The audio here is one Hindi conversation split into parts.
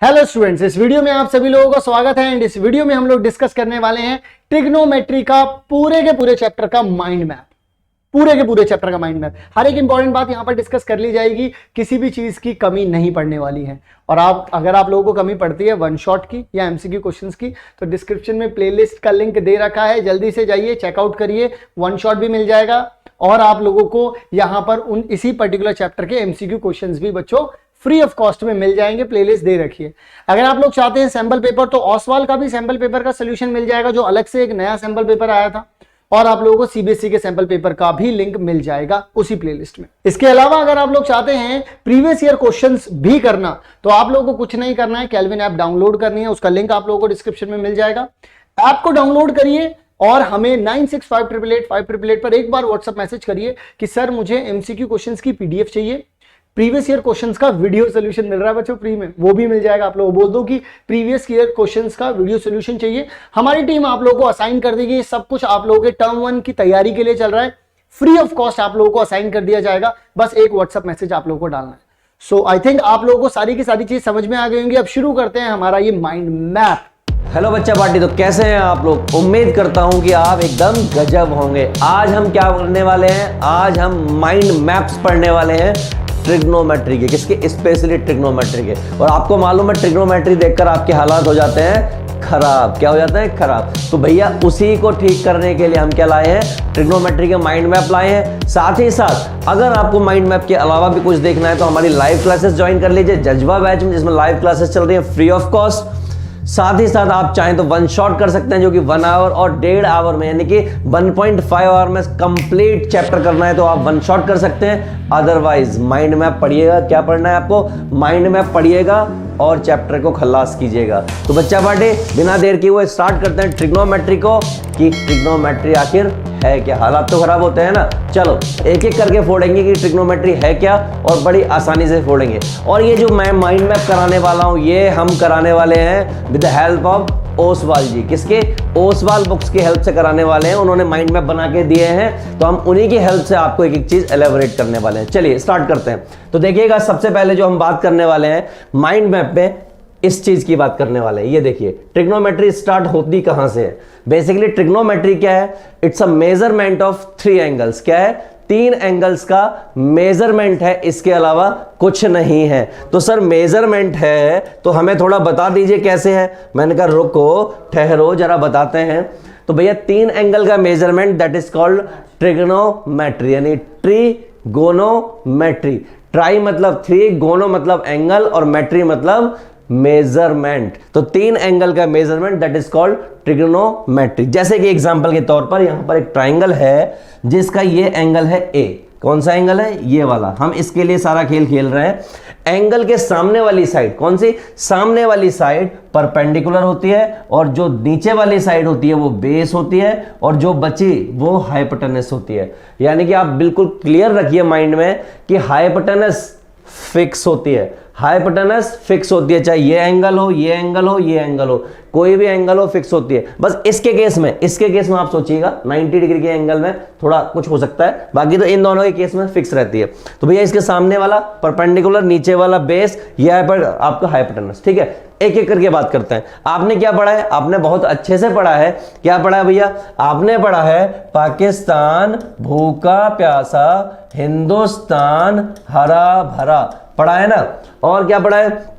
हेलो स्टूडेंट्स, इस वीडियो में आप सभी लोगों का स्वागत है। एंड इस वीडियो में हम लोग डिस्कस करने वाले हैं ट्रिग्नोमेट्री का पूरे के पूरे चैप्टर का माइंड मैप। पूरे के पूरे चैप्टर का माइंड मैप, हर एक इंपॉर्टेंट बात यहां पर डिस्कस कर ली जाएगी। किसी भी चीज की कमी नहीं पड़ने वाली है। और अगर आप लोगों को कमी पड़ती है वन शॉट की या एमसीक्यू क्वेश्चंस की, तो डिस्क्रिप्शन में प्लेलिस्ट का लिंक दे रखा है, जल्दी से जाइए चेकआउट करिए। वन शॉट भी मिल जाएगा और आप लोगों को यहां पर इसी पर्टिकुलर चैप्टर के एमसीक्यू क्वेश्चंस भी बच्चों फ्री ऑफ कॉस्ट में मिल जाएंगे। प्लेलिस्ट दे रखी है। अगर आप लोग चाहते हैं सैंपल पेपर, तो ओसवाल का भी सैंपल पेपर का सोल्यूशन मिल जाएगा, जो अलग से एक नया सैंपल पेपर आया था। और आप लोगों को सीबीएसई के सैंपल पेपर का भी लिंक मिल जाएगा उसी प्लेलिस्ट में। इसके अलावा अगर आप लोग चाहते हैं प्रीवियस ईयर क्वेश्चंस भी करना, तो आप लोगों को कुछ नहीं करना है, केल्विन ऐप डाउनलोड करनी है। उसका लिंक आप लोगों को डिस्क्रिप्शन में मिल जाएगा। ऐप को डाउनलोड करिए और हमें 9658885888 पर एक बार व्हाट्सएप मैसेज करिए कि सर मुझे एमसीक्यू क्वेश्चंस की पीडीएफ चाहिए, प्रीवियस ईयर क्वेश्चंस का वीडियो सोल्यूशन मिल रहा है बच्चों फ्री में, वो भी मिल जाएगा। आप लोग बोल दो कि प्रीवियस ईयर क्वेश्चंस का वीडियो सोल्यूशन चाहिए, हमारी टीम आप लोगों को असाइन कर देगी। सब कुछ आप लोगों के टर्म 1 की तैयारी के लिए चल रहा है, फ्री ऑफ कॉस्ट आप लोगों को असाइन कर दिया जाएगा। बस एक व्हाट्सएप मैसेज आप लोगों को डालना है। सो आई थिंक आप लोगों को सारी की सारी चीज समझ में आ गई होंगी। अब शुरू करते हैं हमारा ये माइंड मैप। हेलो बच्चा पार्टी, तो कैसे हैं आप लोग? उम्मीद करता हूं कि आप एकदम गजब होंगे। आज हम क्या करने वाले हैं? आज हम माइंड मैप्स पढ़ने वाले हैं ट्रिग्नोमेट्री के। किसके? स्पेशली ट्रिग्नोमेट्री के। और आपको मालूम है ट्रिग्नोमेट्री देखकर आपके हालात हो जाते हैं खराब। क्या हो जाता है? खराब। तो भैया उसी को ठीक करने के लिए हम क्या लाए हैं? ट्रिग्नोमेट्री के माइंड मैप लाए हैं। साथ ही साथ अगर आपको माइंड मैप के अलावा भी कुछ देखना है तो हमारी लाइव क्लासेस ज्वाइन कर लीजिए जज्बा बैच में, जिसमें लाइव क्लासेस चल रही है फ्री ऑफ कॉस्ट। साथ ही साथ आप चाहें तो वन शॉट कर सकते हैं, जो कि 1 आवर और 1.5 आवर में, यानी कि 1.5 आवर में कंप्लीट चैप्टर करना है तो आप वन शॉट कर सकते हैं। अदरवाइज माइंड मैप पढ़िएगा। क्या पढ़ना है आपको? माइंड मैप पढ़िएगा और चैप्टर को खलास कीजिएगा। तो बच्चा पार्टी बिना देर किए हुए स्टार्ट करते हैं ट्रिग्नोमेट्री को, कि ट्रिग्नोमेट्री आखिर है क्या। हालात तो खराब होते हैं ना। चलो एक एक करके फोड़ेंगे कि ट्रिग्नोमेट्री है क्या, और बड़ी आसानी से फोड़ेंगे। और ये जो मैं माइंड मैप कराने वाला हूं, ये हम कराने वाले हैं with the help of Oswal ji. किसके? ओसवाल बुक्स की हेल्प से कराने वाले हैं। उन्होंने माइंड मैप बना के दिए हैं, तो हम उन्हीं की हेल्प से आपको एक एक चीज एलेबोरेट करने वाले हैं। चलिए स्टार्ट करते हैं। तो देखिएगा, सबसे पहले जो हम बात करने वाले हैं माइंड मैप पे, इस चीज की बात करने वाले हैं। ये देखिए ट्रिग्नोमेट्री स्टार्ट होती कहां से है। बेसिकली ट्रिग्नोमेट्री क्या है? It's a measurement of 3 angles. क्या है? 3 एंगल्स का मेजरमेंट है, इसके अलावा कुछ नहीं है। तो सर मेजरमेंट है तो हमें थोड़ा बता दीजिए कैसे है। मैंने कहा रुको, ठहरो, जरा बताते हैं। तो भैया 3 एंगल का measurement, that is called trigonometry, यानी ट्रिगोनोमेट्री। ट्राई मतलब 3, गोनो मतलब एंगल, और मेट्री मतलब मेजरमेंट। तो 3 एंगल का measurement, that is called trigonometry. जैसे कि एग्जांपल के तौर पर यहां पर एक ट्राइंगल है जिसका ये एंगल है ए। कौन सा एंगल है? ये वाला। हम इसके लिए सारा खेल खेल रहे हैं। एंगल के सामने वाली साइड, कौन सी? सामने वाली साइड परपेंडिकुलर होती है, और जो नीचे वाली साइड होती है वो बेस होती है, और जो बची वो हाइपोटेनस होती है। यानी कि आप बिल्कुल क्लियर रखिए माइंड में कि हाइपोटेनस फिक्स होती है। हाइपोटेनस फिक्स होती है, चाहे ये एंगल हो, ये एंगल हो, ये एंगल हो, कोई भी एंगल हो, फिक्स होती है। बस इसके केस में आप सोचिएगा 90 डिग्री के एंगल में थोड़ा कुछ हो सकता है, बाकी तो इन दोनों के केस में फिक्स रहती है। तो भैया इसके सामने वाला परपेंडिकुलर, नीचे वाला बेस, ये है आपका हाइपोटेनस। ठीक है, एक एक करके बात करते हैं। आपने क्या पढ़ा है? आपने बहुत अच्छे से पढ़ा है। क्या पढ़ा है भैया? आपने पढ़ा है पाकिस्तान भूखा प्यासा, हिंदुस्तान हरा भरा, पढ़ा है ना। और क्या पढ़ा है?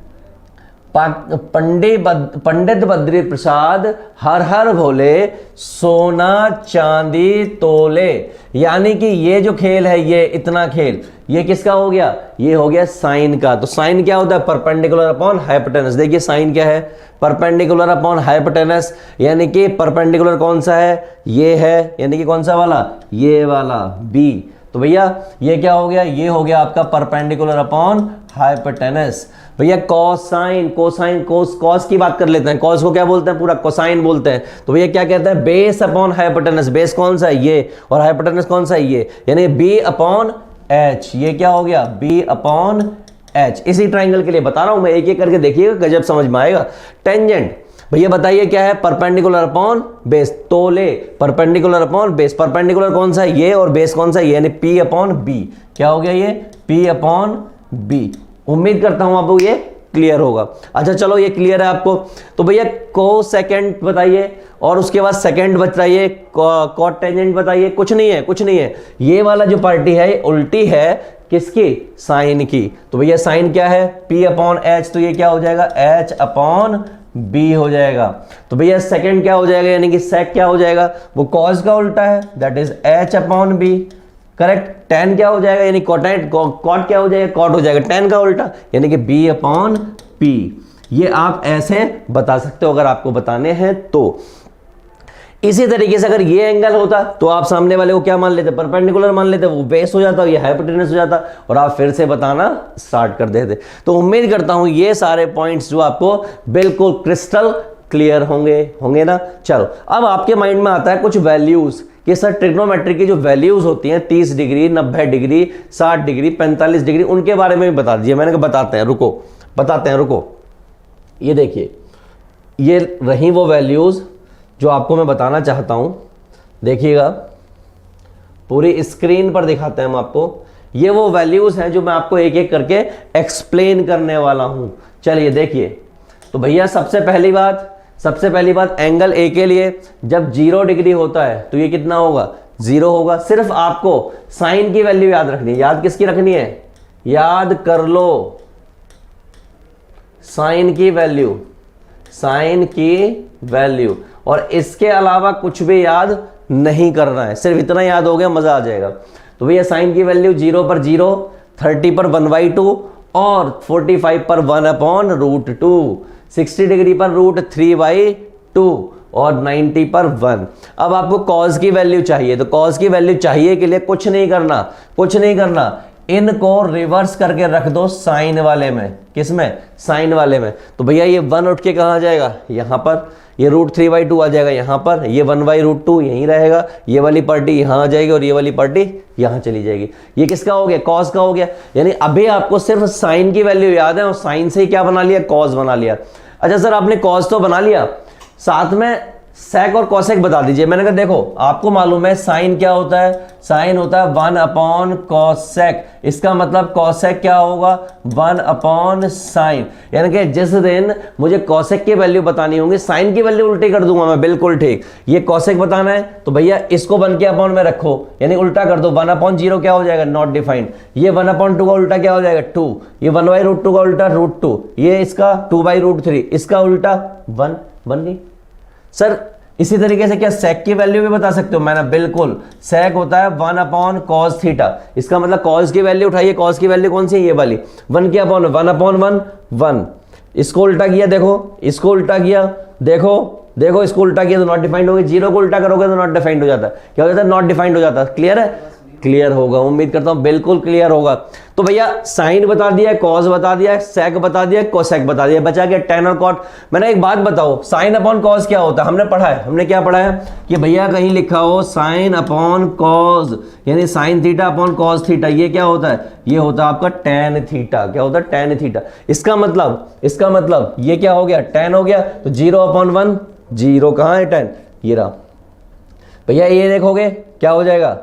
पंडित बद्री प्रसाद हर हर भोले, सोना चांदी तोले। यानी कि ये जो खेल है, ये इतना खेल, ये किसका हो गया? ये हो गया साइन का। तो साइन क्या होता है? Perpendicular upon hypotenuse. देखिए साइन क्या है? Perpendicular upon hypotenuse. यानी कि परपेंडिकुलर कौन सा है? ये है, यानी कि कौन सा वाला? ये वाला, बी। तो भैया ये क्या हो गया? ये हो गया आपका परपेंडिकुलर अपॉन हाइपोटेनस। भैया कोसाइन, कोसाइन, कॉस की बात कर लेते हैं। कॉस को क्या बोलते हैं? पूरा कोसाइन बोलते हैं। तो भैया क्या कहते हैं? Base upon hypotenuse. बेस कौन सा है? ये। और हाइपोटेनस कौन सा है? ये। यानी बी अपॉन एच। ये क्या हो गया? B upon H. इसी ट्राइंगल के लिए बता रहा हूं मैं, एक एक करके देखिएगा, गजब समझ में आएगा। टेंजेंट भैया बताइए क्या है? Perpendicular upon base. तोले परपेंडिकुलर अपॉन बेस। परपेंडिकुलर कौन सा है? ये। और बेस कौन सा है? यानी पी अपॉन बी। क्या हो गया? ये पी अपॉन बी। उम्मीद करता हूं आपको ये क्लियर होगा। अच्छा चलो ये क्लियर है आपको। तो भैया कोसेकेंड बताइए और उसके बाद सेकेंड बताइए, कॉट टेंजेंट बताइए। कुछ नहीं है, कुछ नहीं है। ये वाला जो पार्टी है ये उल्टी है किसकी? साइन की। तो भैया साइन क्या है? P अपॉन एच, तो ये क्या हो जाएगा? H अपॉन B हो जाएगा। तो भैया सेकेंड क्या हो जाएगा, यानी कि सेक क्या हो जाएगा? वो कॉस का उल्टा है, that is H upon B। Correct. Ten क्या हो जाएगा, यानी कॉट क्या हो जाएगा? कॉट हो जाएगा टेन का उल्टा, यानी कि B अपॉन P। ये आप ऐसे बता सकते हो अगर आपको बताने हैं तो। इसी तरीके से अगर ये एंगल होता तो आप सामने वाले को क्या मान लेते? परपेंडिकुलर मान लेते, वो बेस हो जाता, ये हाइपोटेनस हो जाता और आप फिर से बताना स्टार्ट कर देते। तो उम्मीद करता हूं ये सारे पॉइंट्स जो आपको बिल्कुल क्रिस्टल क्लियर होंगे ना। चलो अब आपके माइंड में आता है कुछ वैल्यूज कि सर ट्रिग्नोमेट्री की जो वैल्यूज होती हैं 30 डिग्री, 90 डिग्री, 60 डिग्री, 45 डिग्री, उनके बारे में भी बता दीजिए। मैंने कहा बताते हैं, रुको। ये देखिए, ये रही वो वैल्यूज जो आपको मैं बताना चाहता हूं। देखिएगा पूरी स्क्रीन पर दिखाते हैं हम आपको। ये वो वैल्यूज हैं जो मैं आपको एक एक करके एक्सप्लेन करने वाला हूं। चलिए देखिए। तो भैया सबसे पहली बात एंगल ए के लिए जब 0 डिग्री होता है तो ये कितना होगा? 0 होगा। सिर्फ आपको साइन की वैल्यू याद रखनी है। याद किसकी रखनी है? याद कर लो साइन की वैल्यू, और इसके अलावा कुछ भी याद नहीं करना है। सिर्फ इतना याद हो गया, मजा आ जाएगा। तो भैया साइन की वैल्यू 0 पर 0, 30 पर 1/2 और 45 पर 1/√2, 60 डिग्री पर √3/2 और 90 पर 1। अब आपको कॉस की वैल्यू चाहिए, तो कॉस की वैल्यू चाहिए के लिए कुछ नहीं करना, इनको रिवर्स करके रख दो साइन वाले में। किसमें? साइन वाले में। तो भैया ये 1 उठ के कहाँ आ जाएगा? यहाँ पर। ये √3/2 आ जाएगा यहाँ पर, ये 1/√2 यहीं रहेगा, ये वाली पार्टी यहाँ आ जाएगी और ये वाली पार्टी यहाँ चली जाएगी। ये किसका हो गया? कॉस का हो गया। यानी अभी आपको सिर्फ साइन की वैल्यू याद है और साइन से ही क्या बना लिया? कॉस बना लिया। अच्छा सर आपने कॉस तो बना लिया, साथ में सेक और कॉसेक बता दीजिए। मैंने कहा देखो आपको मालूम है साइन क्या होता है? साइन होता है 1/cosec। इसका मतलब कॉसेक क्या होगा? 1/sin। यानी कि जिस दिन मुझे कॉसेक की वैल्यू बतानी होगी साइन की वैल्यू उल्टी कर दूंगा मैं। बिल्कुल ठीक। ये कॉसेक बताना है तो भैया इसको 1 के अपॉन में रखो, यानी उल्टा कर दो। 1/0 क्या हो जाएगा? Not defined. ये 1/2 का उल्टा क्या हो जाएगा? 2। ये 1/√2 का उल्टा √2। ये इसका 2/√3, इसका उल्टा 1 बन गई। सर इसी तरीके से क्या सेक की वैल्यू भी बता सकते हो? मैंने बिल्कुल। सेक होता है 1/cos थीटा। इसका मतलब कॉस की वैल्यू उठाइए। कॉस की वैल्यू कौन सी है? ये वाली 1 के अपॉन 1/1। इसको उल्टा किया, देखो इसको उल्टा किया, देखो इसको उल्टा किया तो नॉट डिफाइंड हो गया। 0 को उल्टा करोगे तो नॉट डिफाइंड हो जाता है। क्या हो जाता है? नॉट डिफाइंड हो जाता है। क्लियर है? क्लियर होगा, उम्मीद करता हूं बिल्कुल क्लियर होगा। तो भैया साइन बता दिया, कॉस बता दिया, सेक बता दिया, कोसेक बता दिया, बचा गया टेन और कॉट। मैंने एक बात बताओ, साइन अपॉन कॉस क्या होता है? हमने पढ़ा है। हमने क्या पढ़ा है कि भैया कहीं लिखा हो साइन अपॉन कॉस, यानी sine theta upon cos theta. ये क्या होता है? ये होता है आपका टेन थीटा। क्या होता है? Tan theta. इसका मतलब ये क्या हो गया? टेन हो गया। तो 0/1, 0 कहां है? 10। ये रहा भैया। ये देखोगे क्या हो जाएगा?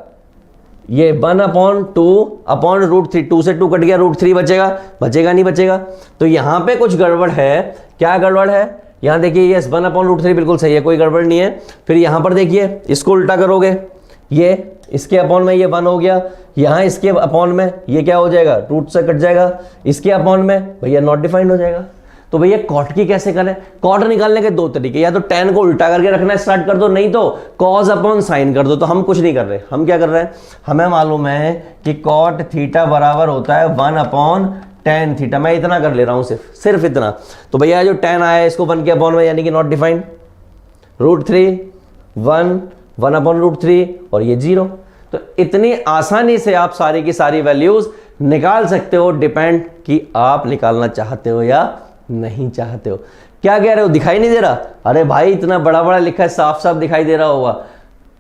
ये 1/2/√3, 2 से 2 कट गया, √3 बचेगा नहीं बचेगा। तो यहां पे कुछ गड़बड़ है। क्या गड़बड़ है? यहां देखिए यस 1/√3 बिल्कुल सही है, कोई गड़बड़ नहीं है। फिर यहां पर देखिए इसको उल्टा करोगे, ये इसके अपॉन में ये 1 हो गया, यहां इसके अपॉन में ये क्या हो जाएगा? रूट से कट जाएगा, इसके अपॉन में भैया नॉट डिफाइंड हो जाएगा। तो भैया कॉट की कैसे करें? कॉट निकालने के 2 तरीके, या तो टेन को उल्टा करके रखना स्टार्ट कर दो, नहीं तो कॉस अपॉन साइन कर दो। तो हम कुछ नहीं कर रहे, हम क्या कर रहे हैं? हमें मालूम है कि कॉट थीटा बराबर होता है 1/tan थीटा। मैं इतना कर ले रहा हूं, सिर्फ इतना। तो भैया जो tan आया है इसको 1 के अपॉन में, यानी कि नॉट डिफाइंड, √3 1 1/√3 और ये 0। तो इतनी आसानी से आप सारी की सारी वैल्यूज निकाल सकते हो, डिपेंड कि आप निकालना चाहते हो या नहीं चाहते हो। क्या कह रहे हो? दिखाई नहीं दे रहा? अरे भाई इतना बड़ा बड़ा लिखा है, साफ साफ दिखाई दे रहा होगा।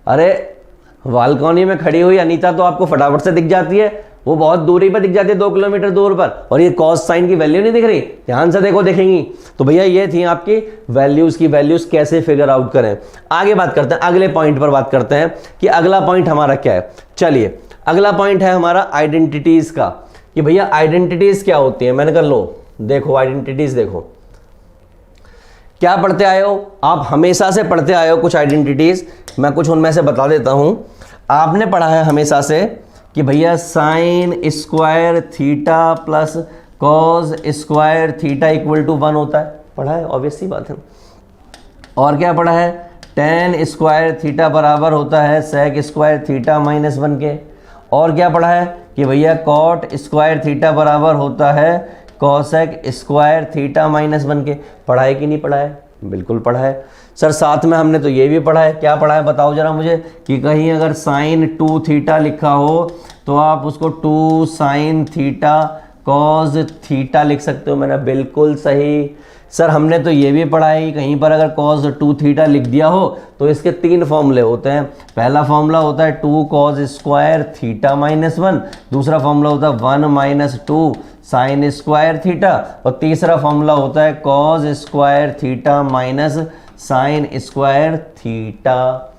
अरे बालकनी में खड़ी हुई अनीता तो आपको फटाफट से दिख जाती है, वो बहुत दूरी पर दिख जाती है, 2 किलोमीटर दूर पर। और ये कॉस साइन की वैल्यू नहीं दिख रही? ध्यान से देखो, दिखेंगी। तो भैया ये थी आपकी वैल्यूज की वैल्यूज कैसे फिगर आउट करें। आगे बात करते हैं, अगले पॉइंट पर बात करते हैं कि अगला पॉइंट हमारा क्या है। चलिए अगला पॉइंट है हमारा आइडेंटिटीज का, कि भैया आइडेंटिटीज क्या होती है। मैंने कहा लो देखो आइडेंटिटीज देखो, क्या पढ़ते आए हो आप, हमेशा से पढ़ते आए हो कुछ आइडेंटिटीज, मैं कुछ उनमें से बता देता हूं। आपने पढ़ा है हमेशा से कि भैया sine square theta plus cos square theta equal to 1 होता है, पढ़ा है, ऑब्वियस सी बात है। और क्या पढ़ा है, टेन स्क्वायर थीटा बराबर होता है सेक स्क्वायर थीटा माइनस 1 के। और क्या पढ़ा है कि भैया कॉट स्क्वायर थीटा बराबर होता है कॉसेक स्क्वायर थीटा माइनस 1 के। पढ़ा है कि नहीं पढ़ा है, बिल्कुल पढ़ा है सर। साथ में हमने तो ये भी पढ़ा है, क्या पढ़ा है बताओ जरा मुझे, कि कहीं अगर साइन 2 थीटा लिखा हो तो आप उसको 2 साइन थीटा कॉस थीटा लिख सकते हो। मैंने बिल्कुल सही सर, हमने तो ये भी पढ़ा है कि कहीं पर अगर कॉस 2 थीटा लिख दिया हो तो इसके 3 फॉर्मूले होते हैं। पहला फॉर्मूला होता है 2 कॉस स्क्वायर थीटा माइनस 1, दूसरा फॉर्मूला होता है 1 माइनस 2 साइन स्क्वायर थीटा, और तीसरा फॉर्मूला होता है cos square theta minus sine square theta.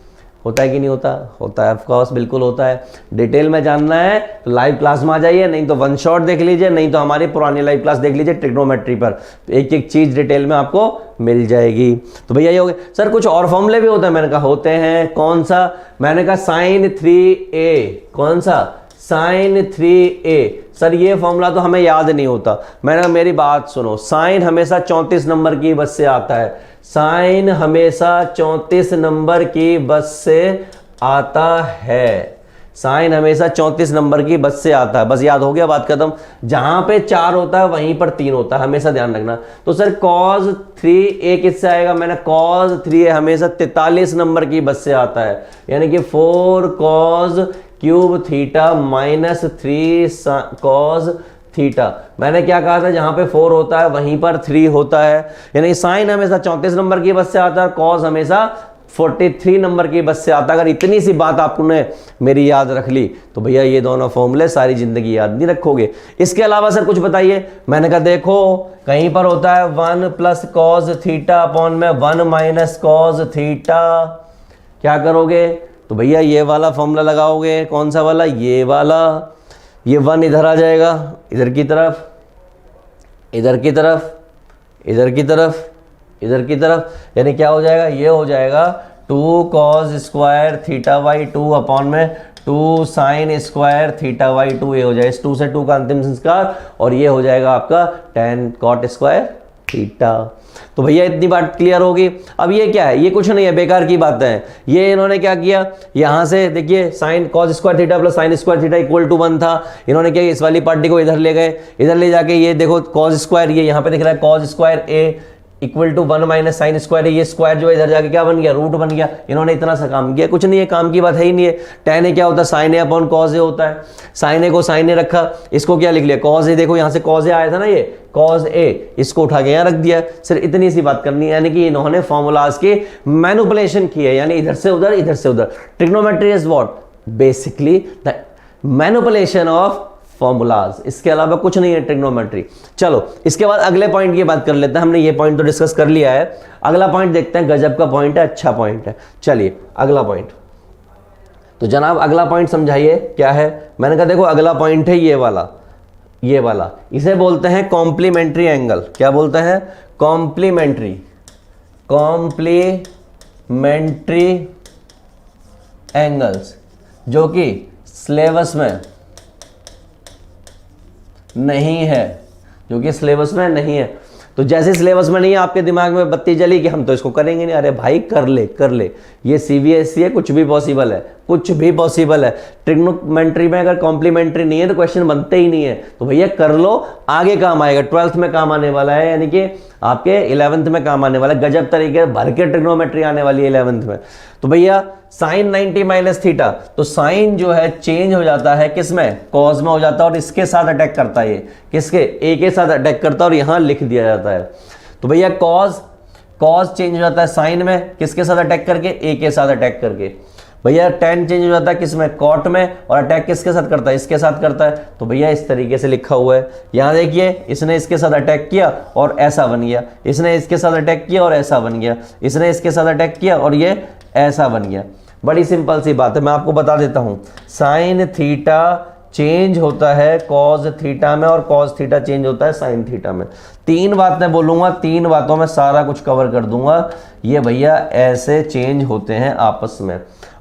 होता है कि नहीं होता, होता है, ऑफ कोर्स बिल्कुल होता है। डिटेल में जानना है तो लाइव क्लास में आ जाइए, नहीं तो वन शॉट देख लीजिए, नहीं तो हमारी पुरानी लाइव क्लास देख लीजिए ट्रिग्नोमेट्री पर, एक एक चीज डिटेल में आपको मिल जाएगी। तो भैया ये हो गया सर। कुछ और फॉर्मूले भी होते हैं, मैंने कहा होते हैं, कौन सा, मैंने कहा साइन 3a, कौन सा, साइन 3a। सर ये फॉर्मूला तो हमें याद नहीं होता, मैंने, मेरी बात सुनो, साइन हमेशा 34 नंबर की बस से आता है, साइन हमेशा 34 नंबर की बस से आता है, साइन हमेशा 34 नंबर की बस से आता है, बस याद हो गया, बात खत्म। जहां पे 4 होता है वहीं पर 3 होता है, हमेशा ध्यान रखना। तो सर cos 3a किससे आएगा, मैंने cos 3a हमेशा 43 नंबर की बस से आता है, यानी कि 4 cos cube theta minus 3 cos theta. मैंने क्या कहा था, जहां पे 4 होता है वहीं पर 3 होता है, यानी साइन हमेशा 34 नंबर की बस से आता है, कॉस हमेशा 43 नंबर की बस से आता है। अगर इतनी सी बात आपने मेरी याद रख ली तो भैया ये दोनों फॉर्मूले सारी जिंदगी याद नहीं रखोगे। इसके अलावा सर कुछ बताइए, मैंने कहा देखो कहीं पर होता है 1 प्लस कॉस थीटा अपॉन में 1 माइनस कॉस थीटा, क्या करोगे, तो भैया ये वाला फॉर्मूला लगाओगे, कौन सा वाला, ये वाला, ये 1 इधर आ जाएगा, इधर की तरफ, इधर की तरफ, इधर की तरफ, इधर की तरफ, यानी क्या हो जाएगा, ये हो जाएगा 2 cos square theta by 2 upon में 2 साइन स्क्वायर थीटा बाई 2, ये हो जाएगा, इस 2 से 2 का अंतिम संस्कार, और ये हो जाएगा आपका 10 कॉट स्क्वायर थीटा। तो भैया इतनी बात क्लियर होगी। अब ये क्या है, ये कुछ नहीं है, बेकार की बातें हैं। ये इन्होंने क्या किया, यहां से देखिए sine cos square theta plus sine square theta equal to 1 था, इन्होंने क्या, इस वाली पार्टी को इधर ले गए, इधर ले जाके ये देखो कॉस स्क्वायर, ये यहाँ पे दिख रहा है cos square A equal to 1 minus sine square है, ये स्क्वायर जो है इधर जाके क्या बन गया, रूट बन गया। इन्होंने इतना सा काम किया, कुछ नहीं है, काम की बात है ही नहीं है। tan ए क्या होता है, sign A upon cos A होता है, साइन ए को साइन ए रखा, इसको क्या लिख लिया कॉस ए, देखो यहाँ से कॉस ए आया था ना, ये कॉस ए, इसको उठा के यहाँ रख दिया। सिर्फ इतनी सी बात करनी है, यानी कि इन्होंने फॉर्मूलाज की मैनिपुलेशन की है, यानी इधर से उधर, इधर से उधर। Trigonometry is what, basically the manipulation of formulas, इसके अलावा कुछ नहीं है ट्रिग्नोमेट्री। चलो इसके बाद अगले पॉइंट की बात कर लेते हैं, हमने ये पॉइंट तो डिस्कस कर लिया है, अगला पॉइंट देखते हैं, गजब का पॉइंट है, अच्छा पॉइंट है। चलिए अगला पॉइंट, तो जनाब अगला पॉइंट समझाइए क्या है। मैंने कहा देखो अगला पॉइंट है ये वाला, ये वाला, इसे बोलते हैं कॉम्प्लीमेंट्री एंगल। क्या बोलते हैं, कॉम्प्लीमेंट्री, कॉम्प्लीमेंट्री एंगल्स, जो कि सिलेबस में नहीं है, जो कि सिलेबस में नहीं है। तो जैसे सिलेबस में नहीं है, आपके दिमाग में बत्ती जली कि हम तो इसको करेंगे नहीं, अरे भाई कर ले, कर ले, ये सीबीएसई है, कुछ भी पॉसिबल है, कुछ भी पॉसिबल है। ट्रिग्नोमेट्री में अगर कॉम्प्लीमेंट्री नहीं है तो क्वेश्चन बनते ही नहीं है, तो भैया कर लो, आगे काम आएगा, 12th में काम आने वाला है, यानी कि आपके 11th में काम आने वाला है, गजब तरीके भर के ट्रिग्नोमेट्री आने वाली है 11th में। तो भैया साइन 90 माइनस थीटा, तो साइन जो है चेंज हो जाता है किसमें, कॉस में हो जाता है, और इसके साथ अटैक करता है, ये किसके, ए के साथ अटैक करता है, और यहां लिख दिया जाता है। तो भैया कॉस, कॉस चेंज हो जाता है साइन में, किसके साथ अटैक करके, ए के साथ अटैक करके। भैया tan चेंज हो जाता है किसमें, कॉट में, और अटैक किसके साथ करता है, इसके साथ करता है। तो भैया इस तरीके से लिखा हुआ है, यहां देखिए, इसने इसके साथ अटैक किया और ऐसा बन गया, इसने इसके साथ अटैक किया और ऐसा बन गया, इसने इसके साथ अटैक किया और ये ऐसा बन गया। बड़ी सिंपल सी बात है, मैं आपको बता देता हूं, साइन थीटा चेंज होता है कॉज थीटा में और कॉज थीटा चेंज होता है साइन थीटा में। 3 बातें बोलूंगा, 3 बातों में सारा कुछ कवर कर दूंगा। ये भैया ऐसे चेंज होते हैं आपस में।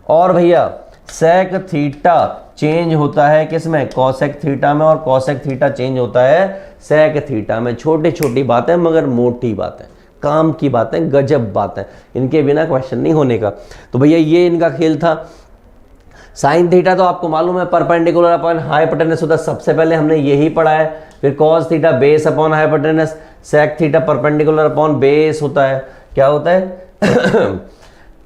और भैया सेक थीटा चेंज होता है किसमें? कॉसेक थीटा में, और कॉसेक थीटा चेंज होता है सेक थीटा में। छोटी छोटी बातें मगर मोटी बातें, काम की बातें, गजब बातें, इनके बिना क्वेश्चन नहीं होने का। तो भैया ये इनका खेल था। साइन थीटा तो आपको मालूम है परपेंडिकुलर अपॉन हाइपोटेनस होता है, सबसे पहले हमने यही पढ़ा है। फिर cos theta base upon hypotenuse, sec theta perpendicular upon base होता है। क्या होता है?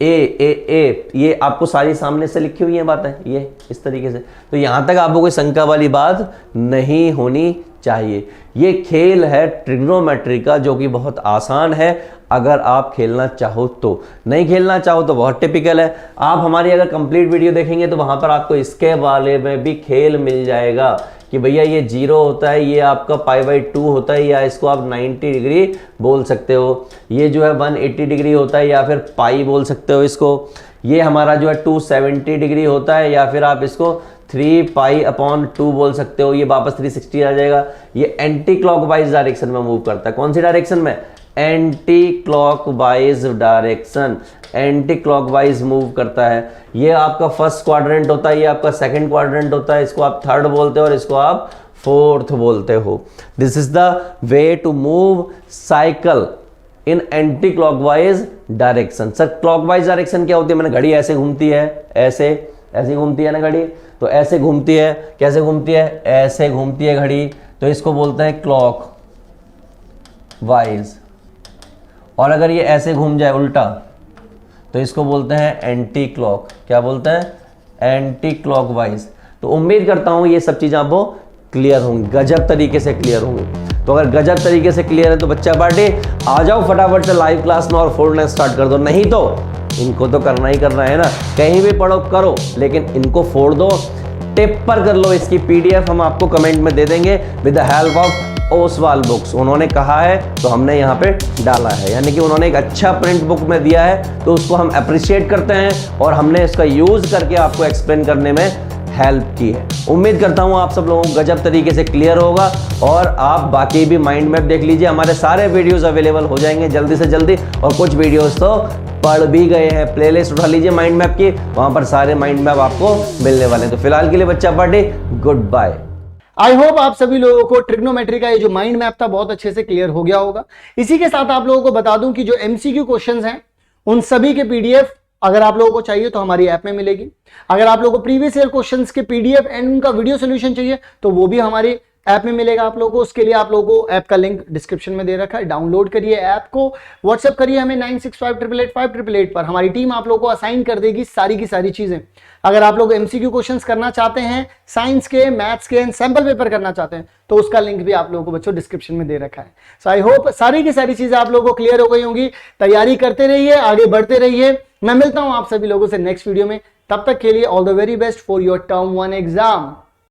ए ये आपको सारी सामने से लिखी हुई है बातें, ये इस तरीके से। तो यहां तक आपको कोई शंका वाली बात नहीं होनी चाहिए। ये खेल है ट्रिग्नोमेट्री का जो कि बहुत आसान है अगर आप खेलना चाहो तो। नहीं खेलना चाहो तो बहुत टिपिकल है। आप हमारी अगर कंप्लीट वीडियो देखेंगे तो वहां पर आपको इसके बारे में भी खेल मिल जाएगा कि भैया ये 0 होता है, ये आपका π/2 होता है, या इसको आप 90 डिग्री बोल सकते हो। ये जो है 180 डिग्री होता है, या फिर पाई बोल सकते हो इसको। ये हमारा जो है 270 डिग्री होता है, या फिर आप इसको 3π/2 बोल सकते हो। ये वापस 360 आ जाएगा। ये एंटी क्लॉकवाइज डायरेक्शन में मूव करता है। कौन सी डायरेक्शन में? Anti clockwise direction, anti clockwise move करता है। ये आपका फर्स्ट क्वाड्रेंट होता है, ये आपका सेकंड क्वाड्रेंट होता है। इसको आप थर्ड बोलते हो और इसको आप फोर्थ बोलते हो। This is the way to move cycle in anticlockwise direction. Sir clockwise direction क्या होती है? मैंने घड़ी ऐसे घूमती है, ऐसे ऐसे घूमती है ना घड़ी, तो ऐसे घूमती है। कैसे घूमती है? ऐसे घूमती है घड़ी, तो इसको बोलते हैं क्लॉक वाइज। और अगर ये ऐसे घूम जाए उल्टा तो इसको बोलते हैं एंटी क्लॉक। क्या बोलते हैं? Anti clock wise. तो उम्मीद करता हूं ये सब चीजें आपको क्लियर होंगी, गजब तरीके से क्लियर होंगी। तो अगर गजब तरीके से क्लियर है तो बच्चा पार्टी आ जाओ फटाफट से लाइव क्लास में और फोड़ना स्टार्ट कर दो। नहीं तो इनको तो करना ही करना है ना, कहीं भी पढ़ो करो, लेकिन इनको फोड़ दो, टिप पर कर लो। इसकी PDF हम आपको कमेंट में दे देंगे with the help of Oswal books. उन्होंने कहा है तो हमने यहाँ पे डाला है, यानी कि उन्होंने एक अच्छा प्रिंट बुक में दिया है, तो उसको हम अप्रिशिएट करते हैं और हमने इसका यूज करके आपको एक्सप्लेन करने में हेल्प की है। उम्मीद करता हूँ आप सब लोगों को गजब तरीके से क्लियर होगा और आप बाकी भी माइंड मैप देख लीजिए। हमारे सारे वीडियोस अवेलेबल हो जाएंगे जल्दी से जल्दी, और कुछ वीडियोस तो पढ़ भी गए हैं। प्लेलिस्ट उठा लीजिए माइंड मैप की, वहां पर सारे माइंड मैप आपको मिलने वाले हैं। तो फिलहाल के लिए बच्चा party good bye. I hope आप सभी लोगों को ट्रिग्नोमेट्री का ये जो माइंड मैप था बहुत अच्छे से क्लियर हो गया होगा। इसी के साथ आप लोगों को बता दूं कि जो MCQ क्वेश्चंस हैं उन सभी के PDF अगर आप लोगों को चाहिए तो हमारी ऐप में मिलेगी। अगर आप लोगों को प्रीवियस ईयर क्वेश्चंस के PDF एंड उनका वीडियो सोल्यूशन चाहिए तो वो भी हमारी ऐप में मिलेगा आप लोगों को। उसके लिए आप लोगों को ऐप का लिंक डिस्क्रिप्शन में दे रखा है, डाउनलोड करिए ऐप को, व्हाट्सएप करिए हमें 9658885888 पर। हमारी टीम आप लोगों को असाइन कर देगी सारी की सारी चीजें। अगर आप लोग MCQ क्वेश्चंस करना चाहते हैं, साइंस के, मैथ्स के एंड सैंपल पेपर करना चाहते हैं, तो उसका लिंक भी आप लोगों को बच्चों डिस्क्रिप्शन में दे रखा है। सो आई होप सारी की सारी चीजें आप लोगों को क्लियर हो गई होंगी। तैयारी करते रहिए, आगे बढ़ते रहिए। मैं मिलता हूं आप सभी लोगों से नेक्स्ट वीडियो में। तब तक के लिए all the very best for your term 1 exam.